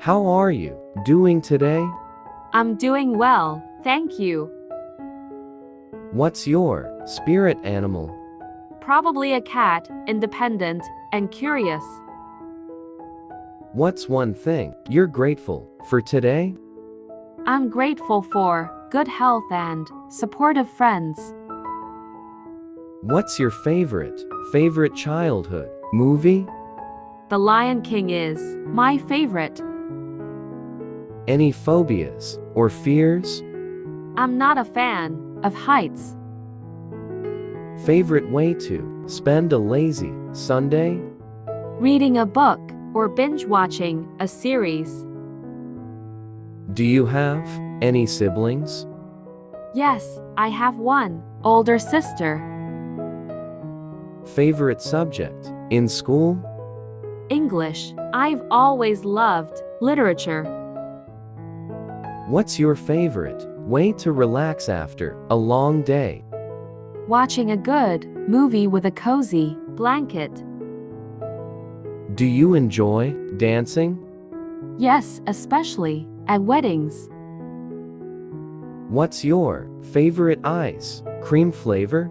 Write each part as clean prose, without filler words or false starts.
How are you doing today? I'm doing well, thank you. What's your spirit animal? Probably a cat, independent and curious. What's one thing you're grateful for today? I'm grateful for good health and supportive friends. What's your favorite childhood movie? The Lion King is my favorite. Any phobias or fears? I'm not a fan of heights. Favorite way to spend a lazy Sunday? Reading a book or binge watching a series. Do you have any siblings? Yes, I have one older sister. Favorite subject in school? English. I've always loved literature. What's your favorite way to relax after a long day? Watching a good movie with a cozy blanket. Do you enjoy dancing? Yes, especially at weddings. What's your favorite ice cream flavor?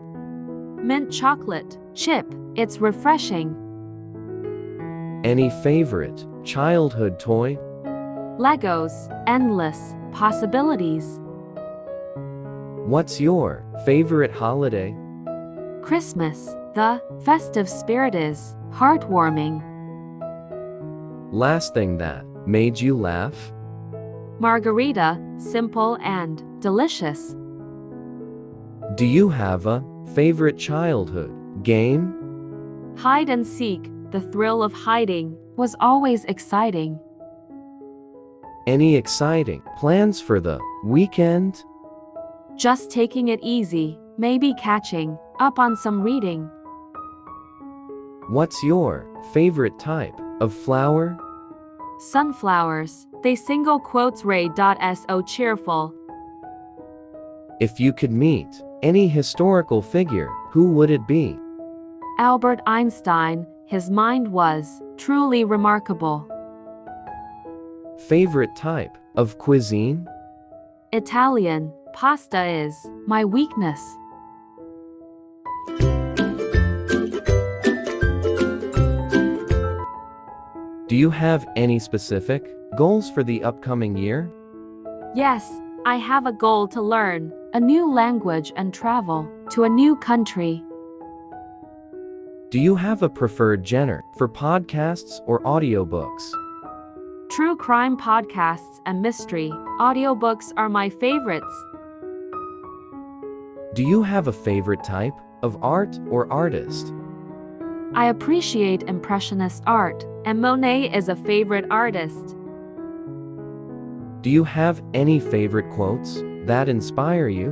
Mint chocolate chip. It's refreshing. Any favorite childhood toy? Legos. Endless possibilities. What's your favorite holiday? Christmas. The festive spirit is heartwarming. Last thing that made you laugh? Margarita. Simple and delicious. Do you have a favorite childhood game? Hide and seek. The thrill of hiding was always exciting. Any exciting plans for the weekend? Just taking it easy, maybe catching up on some reading. What's your favorite type of flower? Sunflowers. They single quotes ray.so cheerful. If you could meet any historical figure, who would it be? Albert Einstein. His mind was truly remarkable. Favorite type of cuisine? Italian. Pasta is my weakness. Do you have any specific goals for the upcoming year? Yes, I have a goal to learn a new language and travel to a new country. Do you have a preferred genre for podcasts or audiobooks? True crime podcasts and mystery audiobooks are my favorites. Do you have a favorite type of art or artist? I appreciate Impressionist art, and Monet is a favorite artist. Do you have any favorite quotes that inspire you?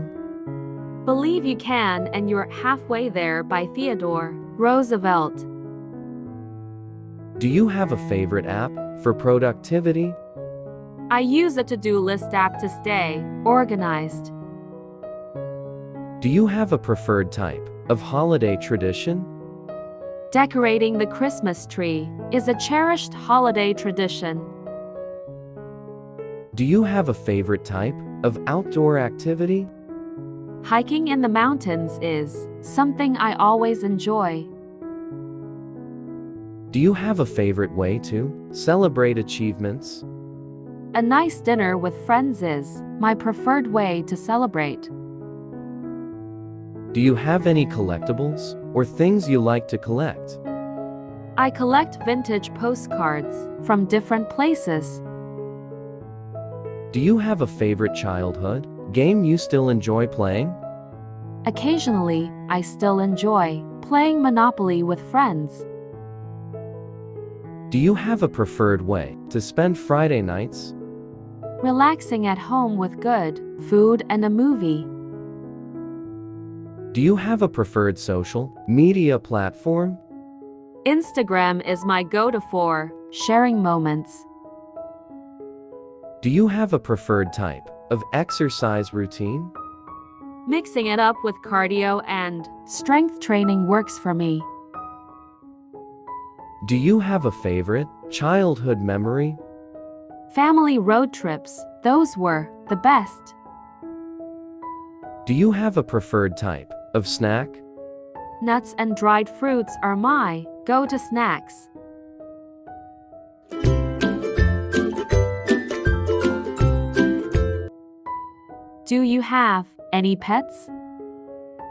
Believe You Can and You're Halfway There by Theodore Roosevelt. Do you have a favorite app for productivity? I use a to-do list app to stay organized. Do you have a preferred type of holiday tradition? Decorating the Christmas tree is a cherished holiday tradition. Do you have a favorite type of outdoor activity? Hiking in the mountains is something I always enjoy. Do you have a favorite way to celebrate achievements? A nice dinner with friends is my preferred way to celebrate. Do you have any collectibles or things you like to collect? I collect vintage postcards from different places. Do you have a favorite childhood game you still enjoy playing? Occasionally, I still enjoy playing Monopoly with friends. Do you have a preferred way to spend Friday nights? Relaxing at home with good food and a movie. Do you have a preferred social media platform? Instagram is my go-to for sharing moments. Do you have a preferred type of exercise routine? Mixing it up with cardio and strength training works for me. Do you have a favorite childhood memory? Family road trips, those were the best. Do you have a preferred type of snack? Nuts and dried fruits are my go-to snacks. Do you have any pets?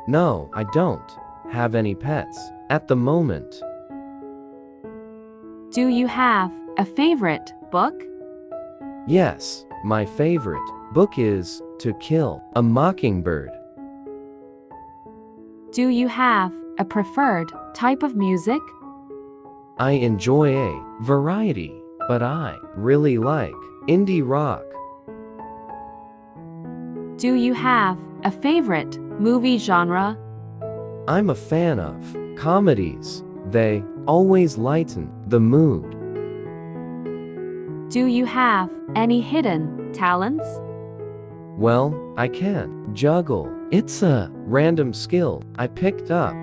No, I don't have any pets at the moment. Do you have a favorite book? Yes, my favorite book is To Kill a Mockingbird. Do you have a preferred type of music? I enjoy a variety, but I really like indie rock. Do you have a favorite movie genre? I'm a fan of comedies. They always lighten the mood. Do you have any hidden talents? Well, I can juggle. It's a random skill I picked up.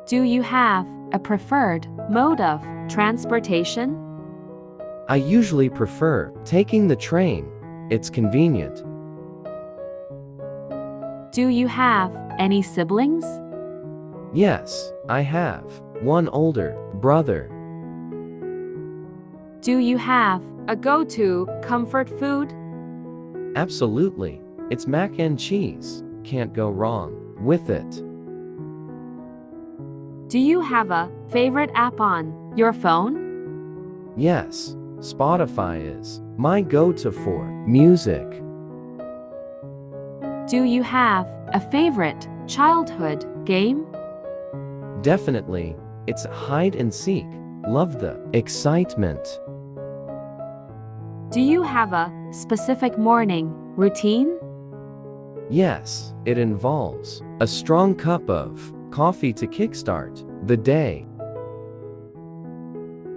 Do you have a preferred mode of transportation? I usually prefer taking the train. It's convenient. Do you have any siblings? Yes, I have one older brother. Do you have a go-to comfort food? Absolutely. It's mac and cheese. Can't go wrong with it. Do you have a favorite app on your phone? Yes, Spotify is my go-to for music. Do you have a favorite childhood game? Definitely, it's hide and seek. Love the excitement. Do you have a specific morning routine? Yes, it involves a strong cup of coffee to kickstart the day.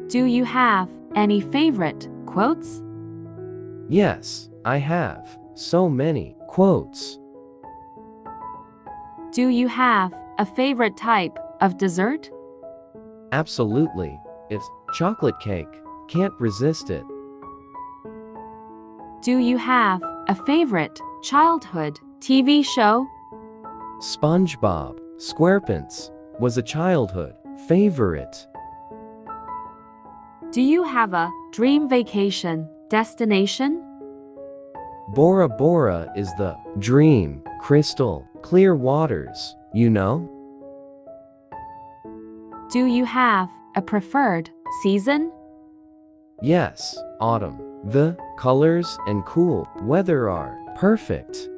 Do you have any favorite quotes? Yes, I have so many quotes. Do you have a favorite type of dessert? Absolutely, it's chocolate cake. Can't resist it. Do you have a favorite childhood TV show? SpongeBob SquarePants was a childhood favorite. Do you have a dream vacation destination? Bora Bora is the dream. Crystal clear waters, you know? Do you have a preferred season? Yes, autumn. The colors and cool weather are perfect.